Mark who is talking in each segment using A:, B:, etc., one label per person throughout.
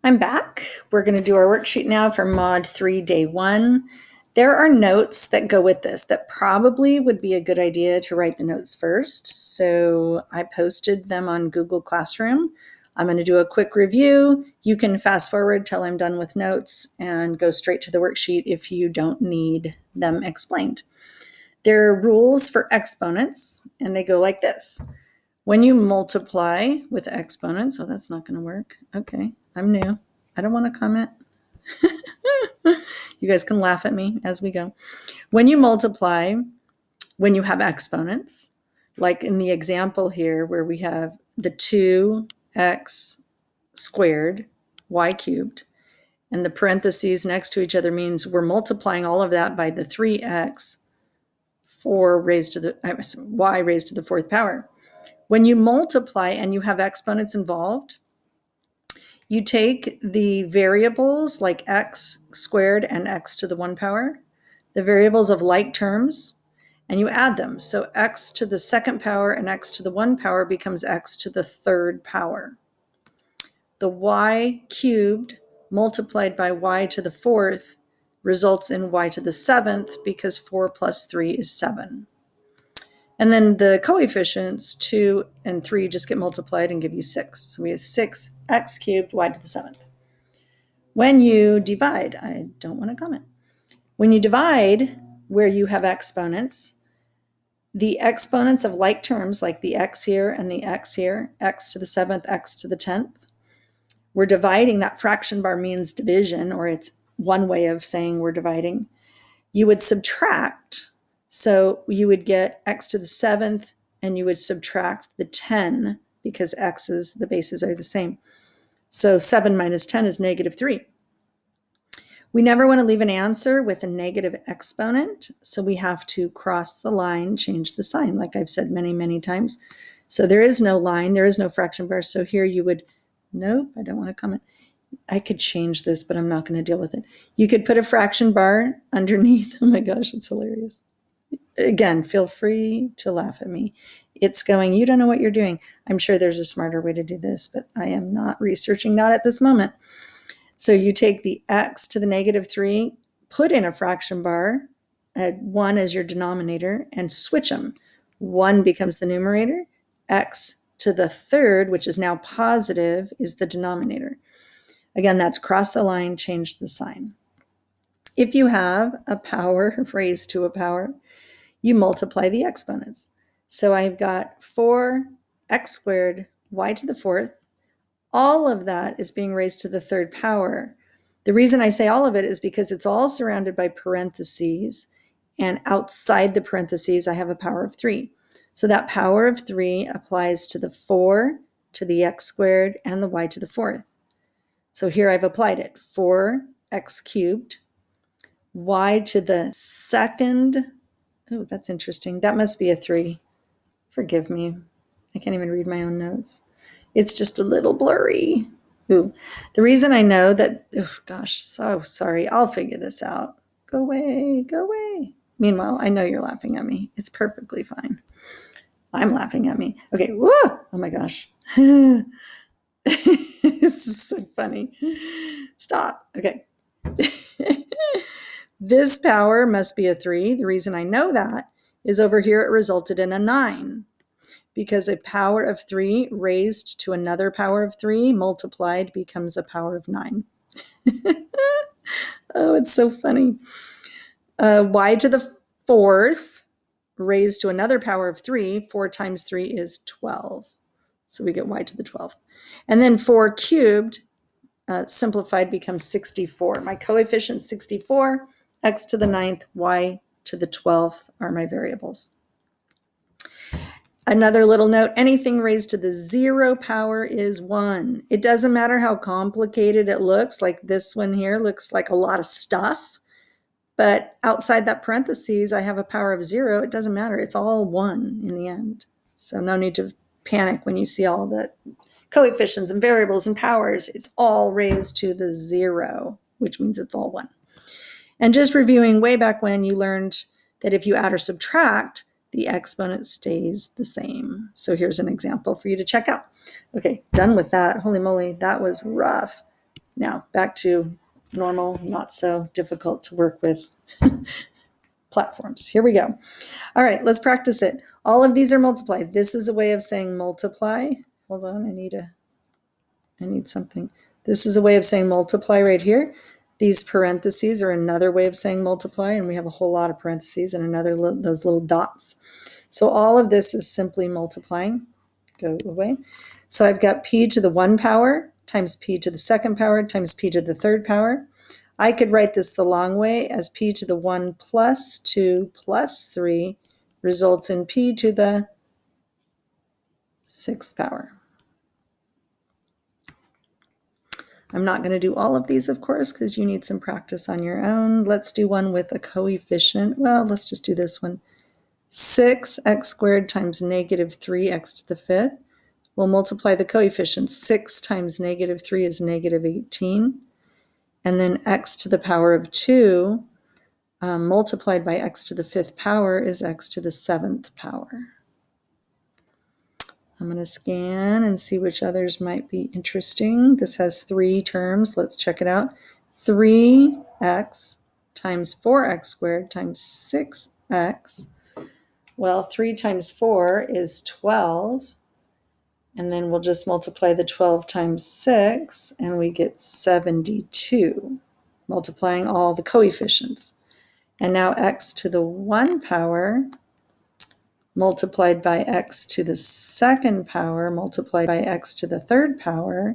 A: I'm back. We're going to do our worksheet now for Mod 3 Day 1. There are notes that go with this that probably would be a good idea to write the notes first. So I posted them on Google Classroom. I'm going to do a quick review. You can fast forward till I'm done with notes and go straight to the worksheet if you don't need them explained. There are rules for exponents, and they go like this. When you multiply with exponents, oh, that's not going to work. Okay, I'm new. I don't want to comment. You guys can laugh at me as we go. When you multiply, when you have exponents, like in the example here where we have the 2x squared, y cubed, and the parentheses next to each other means we're multiplying all of that by the 3x, y raised to the fourth power. When you multiply and you have exponents involved, you take the variables like x squared and x to the 1 power, the variables of like terms, and you add them. So x to the 2nd power and x to the 1 power becomes x to the 3rd power. The y cubed multiplied by y to the 4th results in y to the 7th because 4 plus 3 is 7. And then the coefficients 2 and 3 just get multiplied and give you 6. So we have 6x cubed y to the 7th. When you divide, I don't want to comment. When you divide where you have exponents, the exponents of like terms, like the x here and the x here, x to the 7th, x to the 10th, we're dividing. That fraction bar means division, or it's one way of saying we're dividing. You would subtract. So you would get x to the 7th, and you would subtract the 10 because x's, the bases are the same. So 7 minus 10 is negative 3. We never want to leave an answer with a negative exponent, so we have to cross the line, change the sign, like I've said many, many times. So there is no line, there is no fraction bar. So here you would, nope, I don't want to comment. I could change this, but I'm not going to deal with it. You could put a fraction bar underneath. Oh my gosh, it's hilarious. Again, feel free to laugh at me. It's going, you don't know what you're doing. I'm sure there's a smarter way to do this, but I am not researching that at this moment. So you take the x to the negative 3, put in a fraction bar, add 1 as your denominator, and switch them. 1 becomes the numerator. X to the 3rd, which is now positive, is the denominator. Again, that's cross the line, change the sign. If you have a power raised to a power, you multiply the exponents. So I've got 4x squared y to the 4th. All of that is being raised to the 3rd power. The reason I say all of it is because it's all surrounded by parentheses, and outside the parentheses, I have a power of 3. So that power of 3 applies to the 4, to the x squared, and the y to the 4th. So here I've applied it. 4x cubed, y to the 2nd. Oh, that's interesting. That must be a 3. Forgive me. I can't even read my own notes. It's just a little blurry. Ooh. The reason I know that, oh gosh, so sorry. I'll figure this out. Go away, go away. Meanwhile, I know you're laughing at me. It's perfectly fine. I'm laughing at me. Okay, whoa, oh my gosh. It's so funny. Stop. Okay. This power must be a 3. The reason I know that is over here it resulted in a 9, because a power of 3 raised to another power of 3 multiplied becomes a power of 9. Oh, it's so funny. Y to the 4th raised to another power of 3. 4 times 3 is 12. So we get y to the 12th. And then 4 cubed, simplified, becomes 64. My coefficient 64, x to the 9th, y to the 12th are my variables. Another little note, anything raised to the 0 power is 1. It doesn't matter how complicated it looks, like this one here looks like a lot of stuff, but outside that parentheses, I have a power of 0. It doesn't matter. It's all 1 in the end. So no need to panic when you see all the coefficients and variables and powers. It's all raised to the 0, which means it's all 1. And just reviewing way back when, you learned that if you add or subtract, the exponent stays the same. So here's an example for you to check out. Okay, done with that. Holy moly, that was rough. Now, back to normal, not so difficult to work with platforms. Here we go. All right, let's practice it. All of these are multiply. This is a way of saying multiply. Hold on, I need something. This is a way of saying multiply right here. These parentheses are another way of saying multiply, and we have a whole lot of parentheses and those little dots. So all of this is simply multiplying. Go away. So I've got p to the 1 power times p to the 2nd power times p to the 3rd power. I could write this the long way as p to the 1 plus 2 plus 3 results in p to the 6th power. I'm not going to do all of these, of course, because you need some practice on your own. Let's do one with a coefficient. Well, let's just do this one. 6x squared times negative 3x to the 5th. We'll multiply the coefficients. 6 times negative 3 is negative 18. And then x to the power of 2 multiplied by x to the 5th power is x to the 7th power. I'm going to scan and see which others might be interesting. This has 3 terms. Let's check it out. 3x times 4x squared times 6x. Well, 3 times 4 is 12. And then we'll just multiply the 12 times 6, and we get 72, multiplying all the coefficients. And now x to the 1 power multiplied by x to the 2nd power multiplied by x to the 3rd power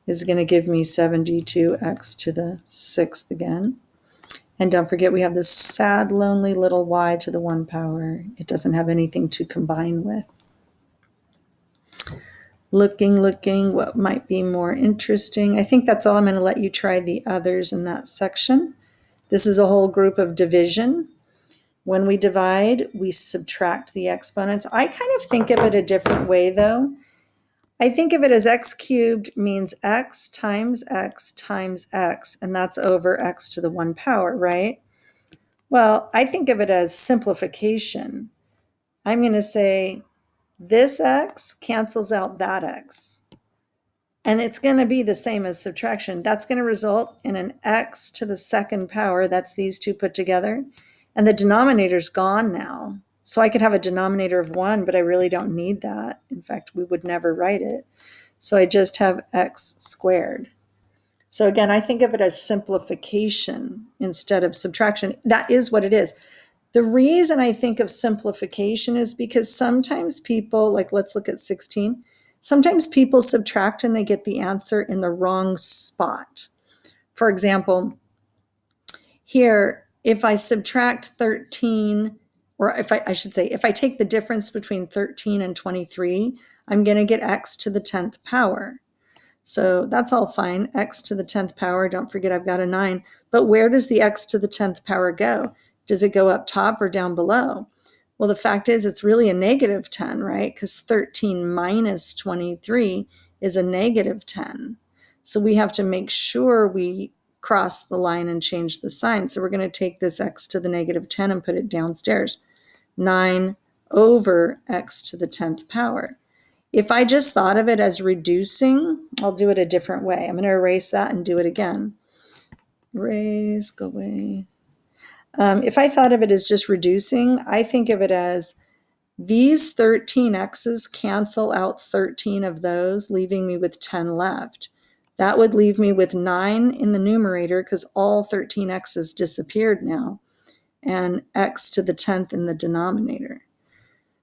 A: is going to give me 72x to the 6th again. And don't forget, we have this sad, lonely little y to the 1 power. It doesn't have anything to combine with. Looking, what might be more interesting. I think that's all. I'm going to let you try the others in that section. This is a whole group of division. When we divide, we subtract the exponents. I kind of think of it a different way, though. I think of it as x cubed means x times x times x, and that's over x to the 1 power, right? Well, I think of it as simplification. I'm going to say this x cancels out that x. And it's going to be the same as subtraction. That's going to result in an x to the 2nd power. That's these two put together. And the denominator's gone now. So I could have a denominator of 1, but I really don't need that. In fact, we would never write it. So I just have x squared. So again, I think of it as simplification instead of subtraction. That is what it is. The reason I think of simplification is because sometimes people, like let's look at 16, sometimes people subtract and they get the answer in the wrong spot. For example, here, if I subtract 13, or if I take the difference between 13 and 23, I'm going to get x to the 10th power. So that's all fine. X to the 10th power. Don't forget I've got a 9. But where does the x to the 10th power go? Does it go up top or down below? Well, the fact is it's really a negative 10, right? Because 13 minus 23 is a negative 10. So we have to make sure we cross the line and change the sign. So we're going to take this x to the negative 10 and put it downstairs. 9 over x to the 10th power. If I just thought of it as reducing, I'll do it a different way. I'm going to erase that and do it again. Erase, go away. If I thought of it as just reducing, I think of it as these 13 x's cancel out 13 of those, leaving me with 10 left. That would leave me with 9 in the numerator because all 13 x's disappeared now, and x to the 10th in the denominator.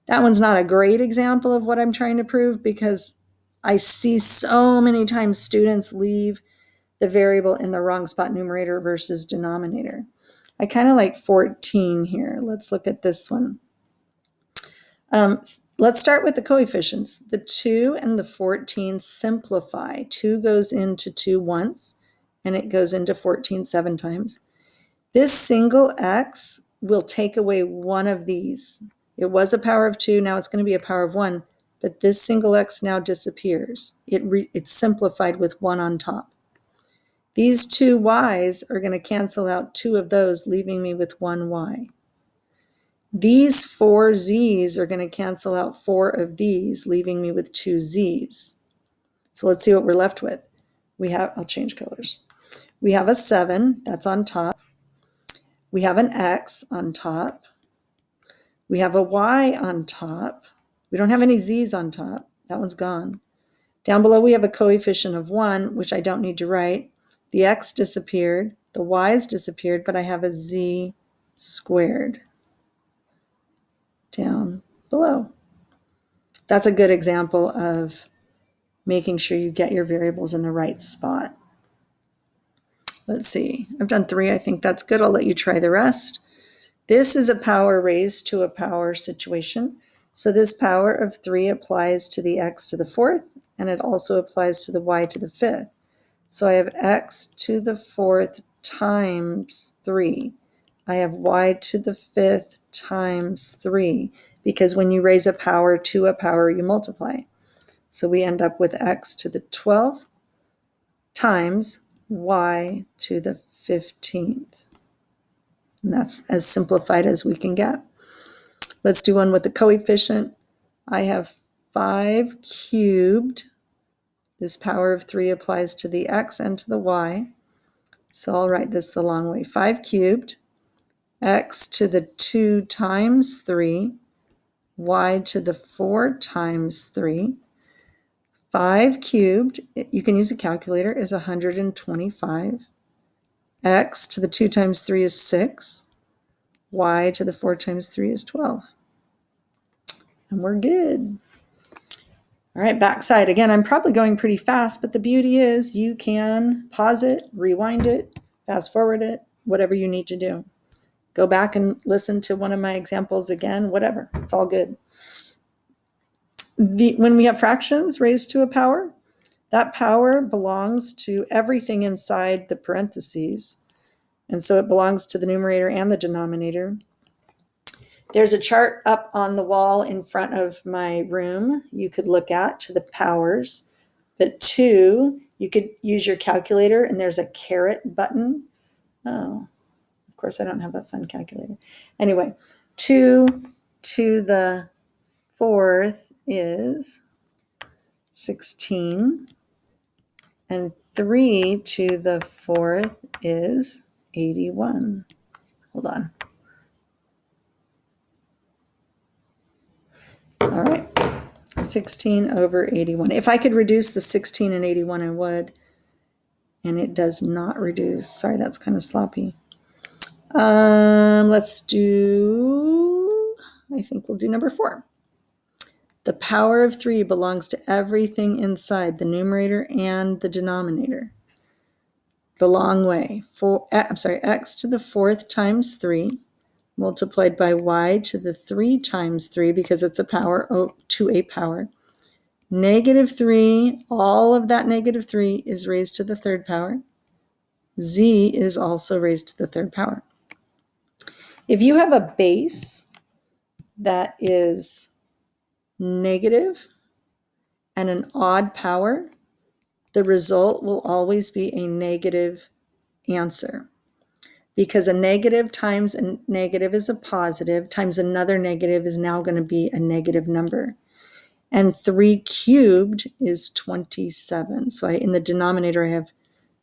A: That one's not a great example of what I'm trying to prove because I see so many times students leave the variable in the wrong spot, numerator versus denominator. I kind of like 14 here. Let's look at this one. Let's start with the coefficients. The 2 and the 14 simplify. 2 goes into 2 once, and it goes into 14 7 times. This single x will take away one of these. It was a power of 2, now it's going to be a power of 1, but this single x now disappears. It's simplified with 1 on top. These 2 y's are going to cancel out 2 of those, leaving me with 1 y. These 4 z's are going to cancel out 4 of these, leaving me with 2 z's. So let's see what we're left with. I'll change colors. We have a 7, that's on top. We have an X on top. We have a Y on top. We don't have any Z's on top. That one's gone. Down below, we have a coefficient of 1, which I don't need to write. The X disappeared. The Y's disappeared, but I have a Z squared down below. That's a good example of making sure you get your variables in the right spot. Let's see. I've done 3. I think that's good. I'll let you try the rest. This is a power raised to a power situation. So this power of 3 applies to the x to the 4th, and it also applies to the y to the 5th. So I have x to the 4th times 3. I have y to the 5th times 3, because when you raise a power to a power, you multiply. So we end up with x to the 12th times y to the 15th. And that's as simplified as we can get. Let's do one with the coefficient. I have 5 cubed. This power of 3 applies to the x and to the y. So I'll write this the long way. 5 cubed, x to the 2 times 3, y to the 4 times 3. 5 cubed, you can use a calculator, is 125. X to the 2 times 3 is 6. Y to the 4 times 3 is 12. And we're good. All right, backside. Again, I'm probably going pretty fast, but the beauty is you can pause it, rewind it, fast forward it, whatever you need to do. Go back and listen to one of my examples again, whatever. It's all good. When we have fractions raised to a power, that power belongs to everything inside the parentheses. And so it belongs to the numerator and the denominator. There's a chart up on the wall in front of my room you could look at to the powers. But 2, you could use your calculator, and there's a caret button. Oh, of course, I don't have a fun calculator. Anyway, 2 to the 4th is 16. And 3 to the 4th is 81. Hold on. All right, 16 over 81. If I could reduce the 16 and 81, I would. And it does not reduce. Sorry, that's kind of sloppy. Let's do, I think we'll do number 4. The power of 3 belongs to everything inside the numerator and the denominator. The long way. X to the 4th times 3 multiplied by y to the 3 times 3, because it's a power to a power. -3, all of that -3 is raised to the 3rd power. Z is also raised to the 3rd power. If you have a base that is negative and an odd power, the result will always be a negative answer, because a negative times a negative is a positive, times another negative is now going to be a negative number. And 3 cubed is 27. So in the denominator, I have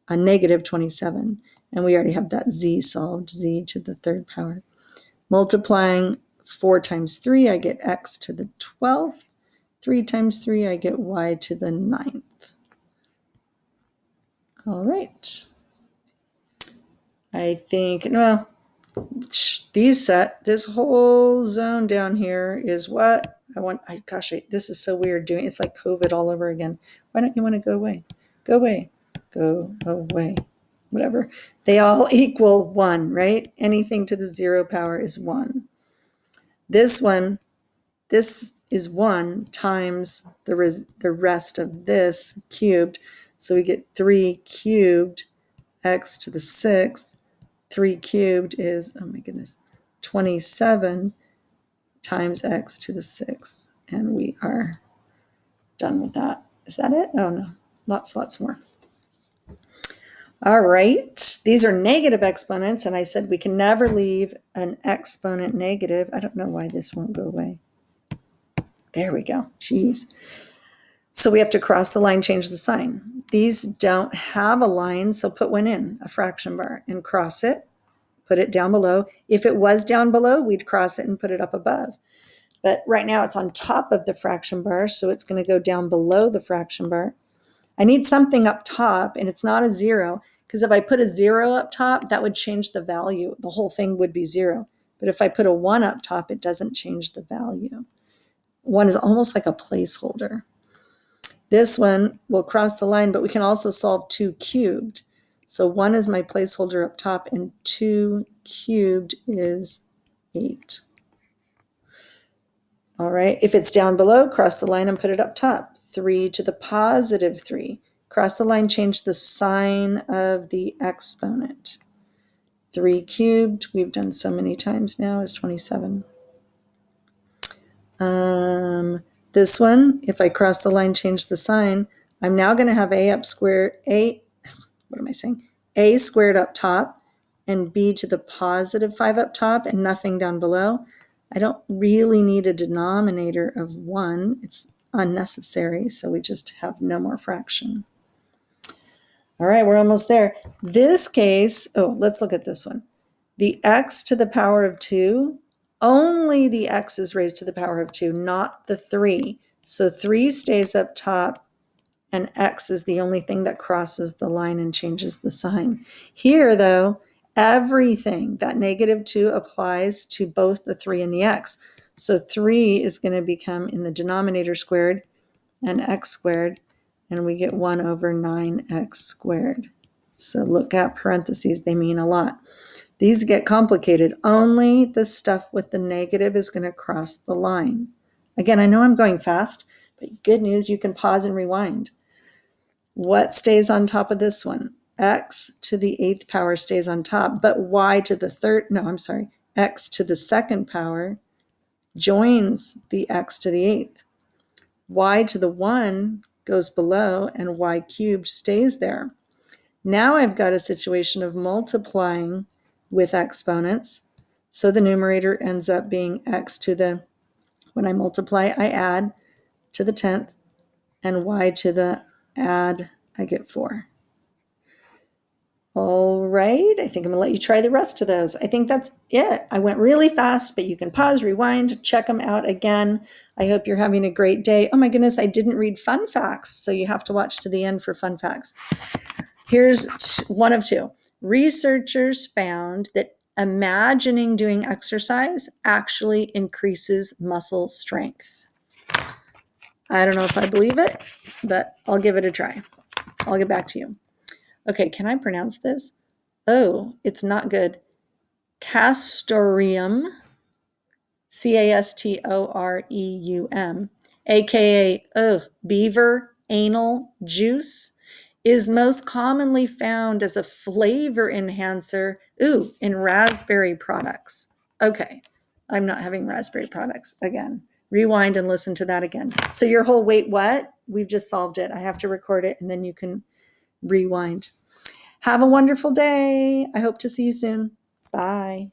A: a negative 27. And we already have that z solved, z to the 3rd power. Multiplying 4 times 3, I get x to the 12th. 3 times 3, I get y to the 9th. All right. I think, well, this whole zone down here is what I want. This is so weird doing. It's like COVID all over again. Why don't you want to go away? Go away. Go away. Whatever. They all equal 1, right? Anything to the 0 power is 1. This is 1 times the rest of this cubed. So we get 3 cubed x to the 6th. 3 cubed is, oh my goodness, 27 times x to the 6th. And we are done with that. Is that it? Oh no, lots more. All right, these are negative exponents, and I said we can never leave an exponent negative. I don't know why this won't go away. There we go. Jeez. So we have to cross the line, change the sign. These don't have a line, so put one in, a fraction bar, and cross it, put it down below. If it was down below, we'd cross it and put it up above. But right now it's on top of the fraction bar, so it's going to go down below the fraction bar. I need something up top, and it's not a 0, because if I put a 0 up top, that would change the value. The whole thing would be 0. But if I put a 1 up top, it doesn't change the value. 1 is almost like a placeholder. This one will cross the line, but we can also solve 2 cubed. So 1 is my placeholder up top, and 2 cubed is 8. All right, if it's down below, cross the line and put it up top. 3 to the positive 3. Cross the line, change the sign of the exponent. 3 cubed, we've done so many times now, is 27. This one, if I cross the line, change the sign, I'm now going to have a squared up top and b to the positive 5 up top and nothing down below. I don't really need a denominator of 1. It's unnecessary, so we just have no more fraction. All right, we're almost there. This case, let's look at this one. The x to the power of 2, only the x is raised to the power of 2, not the 3. So 3 stays up top, and x is the only thing that crosses the line and changes the sign. Here, though, everything, that negative 2 applies to both the 3 and the x. So 3 is going to become in the denominator squared and x squared, and we get 1 over 9x squared. So look at parentheses, they mean a lot. These get complicated. Only the stuff with the negative is going to cross the line. Again, I know I'm going fast, but good news, you can pause and rewind. What stays on top of this one? X to the 8th power stays on top, but y to the x to the 2nd power joins the x to the 8th. Y to the 1 goes below, and y cubed stays there. Now I've got a situation of multiplying with exponents. So the numerator ends up being x to the, when I multiply, I add to the 10th, and y to the add, I get 4. All right, I think I'm gonna let you try the rest of those. I think that's it. I went really fast, but you can pause, rewind, check them out again. I hope you're having a great day. Oh my goodness, I didn't read fun facts, so you have to watch to the end for fun facts. Here's one of 2. Researchers found that imagining doing exercise actually increases muscle strength. I don't know if I believe it, but I'll give it a try. I'll get back to you. Okay, can I pronounce this? Oh, it's not good. Castoreum, Castoreum, aka beaver anal juice, is most commonly found as a flavor enhancer, in raspberry products. Okay, I'm not having raspberry products again. Rewind and listen to that again. So your whole wait, what? We've just solved it. I have to record it, and then you can rewind. Have a wonderful day. I hope to see you soon. Bye.